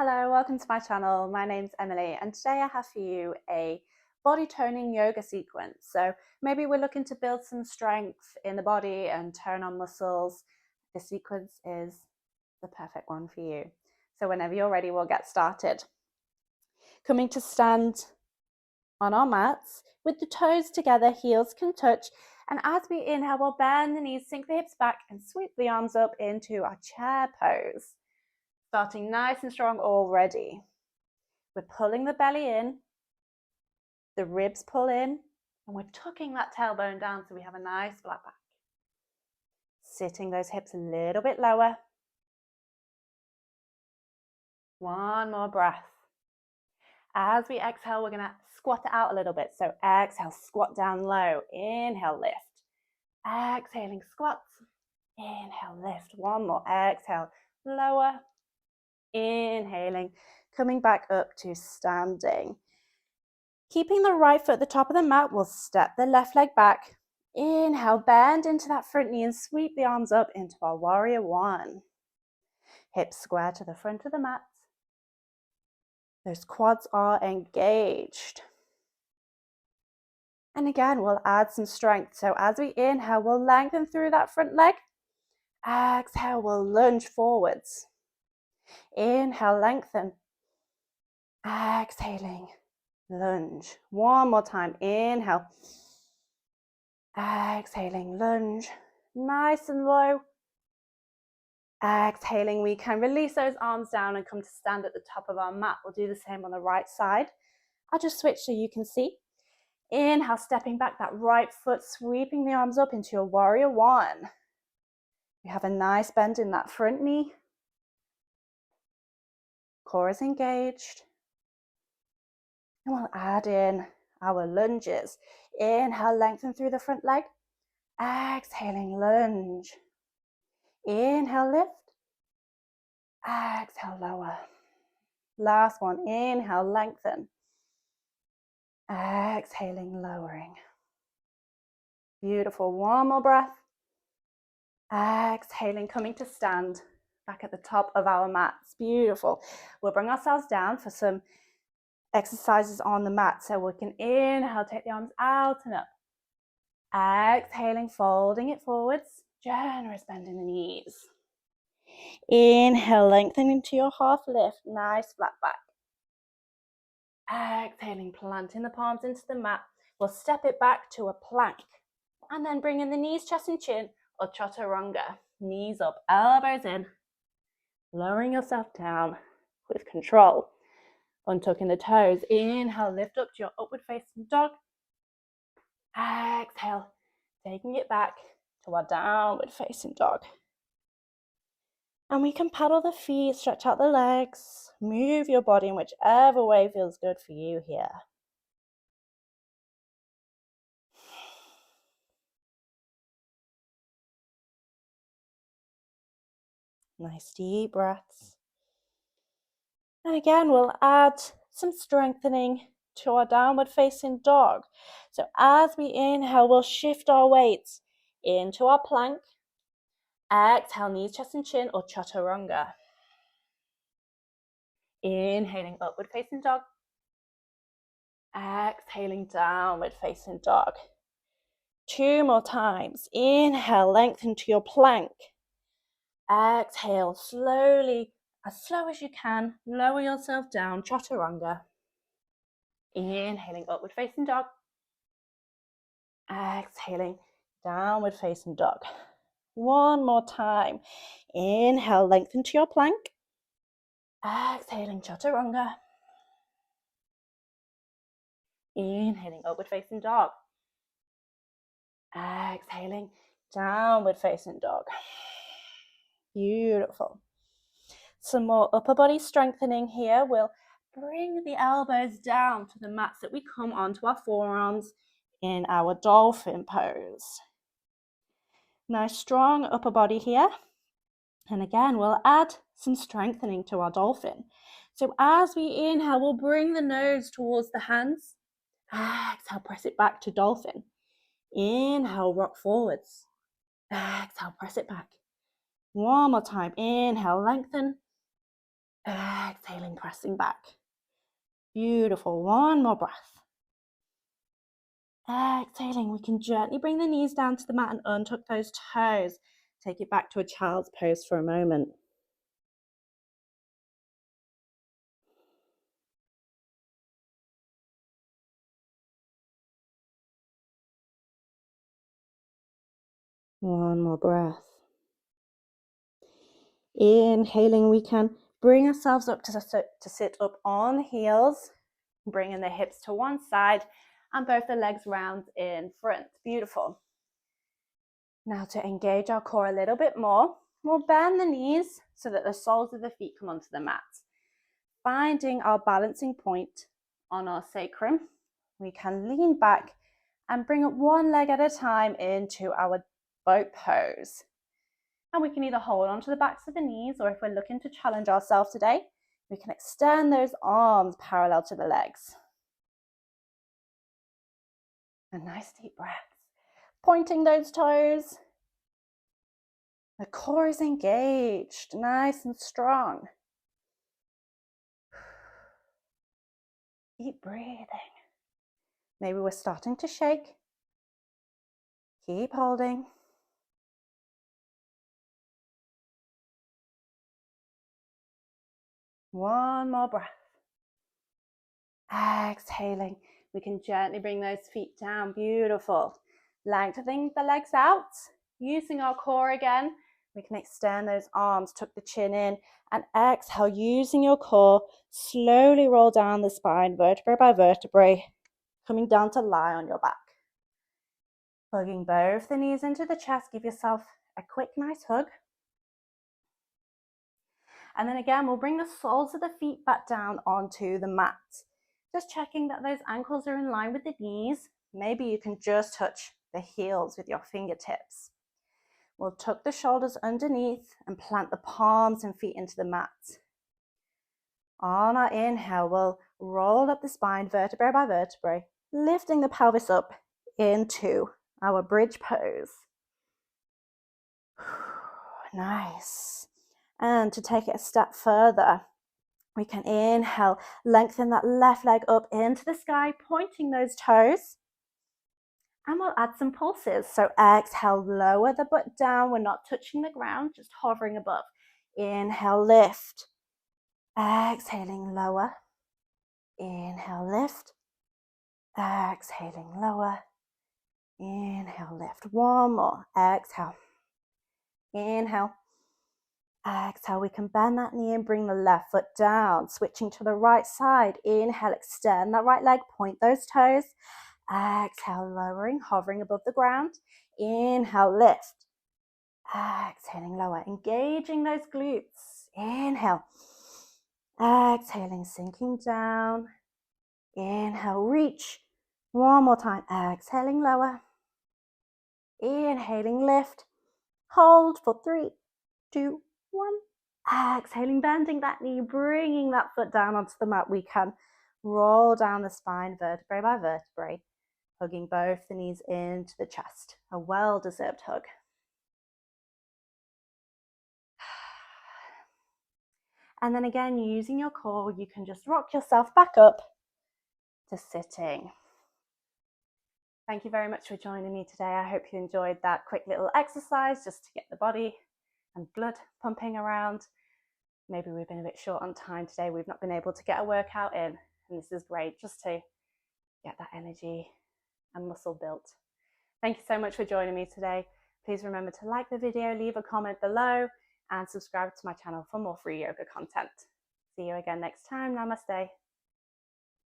Hello, welcome to my channel. My name's Emily and today I have for you a body toning yoga sequence. So maybe we're looking to build some strength in the body and turn on muscles. This sequence is the perfect one for you. So whenever you're ready, we'll get started. Coming to stand on our mats with the toes together, heels can touch. And as we inhale, we'll bend the knees, sink the hips back and sweep the arms up into our chair pose. Starting nice and strong already. We're pulling the belly in, the ribs pull in, and we're tucking that tailbone down so we have a nice flat back. Sitting those hips a little bit lower. One more breath. As we exhale, we're going to squat it out a little bit. So exhale, squat down low. Inhale, lift. Exhaling, squats. Inhale, lift. One more. Exhale, lower. Inhaling, coming back up to standing. Keeping the right foot at the top of the mat, we'll step the left leg back. Inhale, bend into that front knee and sweep the arms up into our warrior one. Hips square to the front of the mat. Those quads are engaged. And again, we'll add some strength. So as we inhale, we'll lengthen through that front leg. Exhale, we'll lunge forwards. Inhale, lengthen. Exhaling, lunge. One more time. Inhale. Exhaling, lunge. Nice and low. Exhaling, we can release those arms down and come to stand at the top of our mat. We'll do the same on the right side. I'll just switch so you can see. Inhale, stepping back, that right foot, sweeping the arms up into your warrior one. We have a nice bend in that front knee. Core is engaged. And we'll add in our lunges. Inhale, lengthen through the front leg. Exhaling, lunge. Inhale, lift. Exhale, lower. Last one. Inhale, lengthen. Exhaling, lowering. Beautiful. One more breath. Exhaling, coming to stand back at the top of our mats. Beautiful. We'll bring ourselves down for some exercises on the mat. So we can inhale, take the arms out and up. Exhaling, folding it forwards. Generous bend in the knees. Inhale, lengthen into your half lift. Nice flat back. Exhaling, planting the palms into the mat. We'll step it back to a plank. And then bring in the knees, chest and chin, or chaturanga. Knees up, elbows in. Lowering yourself down with control. Untucking the toes. Inhale, lift up to your upward facing dog. Exhale, taking it back to our downward facing dog. And we can paddle the feet, stretch out the legs, move your body in whichever way feels good for you here. Nice deep breaths. And again, we'll add some strengthening to our downward facing dog. So as we inhale, we'll shift our weights into our plank. Exhale, knees, chest and chin, or chaturanga. Inhaling, upward facing dog. Exhaling, downward facing dog. 2 more times. Inhale, lengthen to your plank. Exhale, slowly, as slow as you can, lower yourself down, chaturanga. Inhaling, upward facing dog. Exhaling, downward facing dog. 1 more time. Inhale, lengthen to your plank. Exhaling, chaturanga. Inhaling, upward facing dog. Exhaling, downward facing dog. Beautiful. Some more upper body strengthening here. We'll bring the elbows down to the mat so that we come onto our forearms in our dolphin pose. Nice strong upper body here. And again, we'll add some strengthening to our dolphin. So as we inhale, we'll bring the nose towards the hands. Exhale, press it back to dolphin. Inhale, rock forwards. Exhale, press it back. 1 more time. Inhale, lengthen. Exhaling, pressing back. Beautiful. One more breath. Exhaling, we can gently bring the knees down to the mat and untuck those toes. Take it back to a child's pose for a moment. One more breath. Inhaling, we can bring ourselves up to sit up on heels, bringing the hips to one side and both the legs round in front. Beautiful. Now to engage our core a little bit more, we'll bend the knees so that the soles of the feet come onto the mat. Finding our balancing point on our sacrum, we can lean back and bring up one leg at a time into our boat pose. And we can either hold onto the backs of the knees, or if we're looking to challenge ourselves today, we can extend those arms parallel to the legs. And nice deep breaths. Pointing those toes. The core is engaged, nice and strong. Keep breathing. Maybe we're starting to shake. Keep holding. One more breath. Exhaling. We can gently bring those feet down. Beautiful. Lengthening the legs out. Using our core again. We can extend those arms, tuck the chin in, and exhale, using your core, slowly roll down the spine, vertebrae by vertebrae, coming down to lie on your back. Hugging both the knees into the chest, give yourself a quick, nice hug. And then again, we'll bring the soles of the feet back down onto the mat. Just checking that those ankles are in line with the knees. Maybe you can just touch the heels with your fingertips. We'll tuck the shoulders underneath and plant the palms and feet into the mat. On our inhale, we'll roll up the spine vertebrae by vertebrae, lifting the pelvis up into our bridge pose. Nice. And to take it a step further, we can inhale, lengthen that left leg up into the sky, pointing those toes. And we'll add some pulses. So exhale, lower the butt down. We're not touching the ground, just hovering above. Inhale, lift. Exhaling, lower. Inhale, lift. Exhaling, lower. Inhale, lift. One more. Exhale. Inhale. Exhale, we can bend that knee and bring the left foot down. Switching to the right side. Inhale, extend that right leg, point those toes. Exhale, lowering, hovering above the ground. Inhale, lift. Exhaling, lower, engaging those glutes. Inhale. Exhaling, sinking down. Inhale, reach. One more time. Exhaling, lower. Inhaling, lift. Hold for 3, 2, 1. Exhaling, bending that knee, bringing that foot down onto the mat. We can roll down the spine vertebrae by vertebrae, hugging both the knees into the chest. A well-deserved hug. And then again, using your core, you can just rock yourself back up to sitting. Thank you very much for joining me today. I hope you enjoyed that quick little exercise just to get the body and blood pumping around. Maybe we've been a bit short on time today. We've not been able to get a workout in, and this is great just to get that energy and muscle built. Thank you so much for joining me today. Please remember to like the video, leave a comment below, and subscribe to my channel for more free yoga content. See you again next time. Namaste.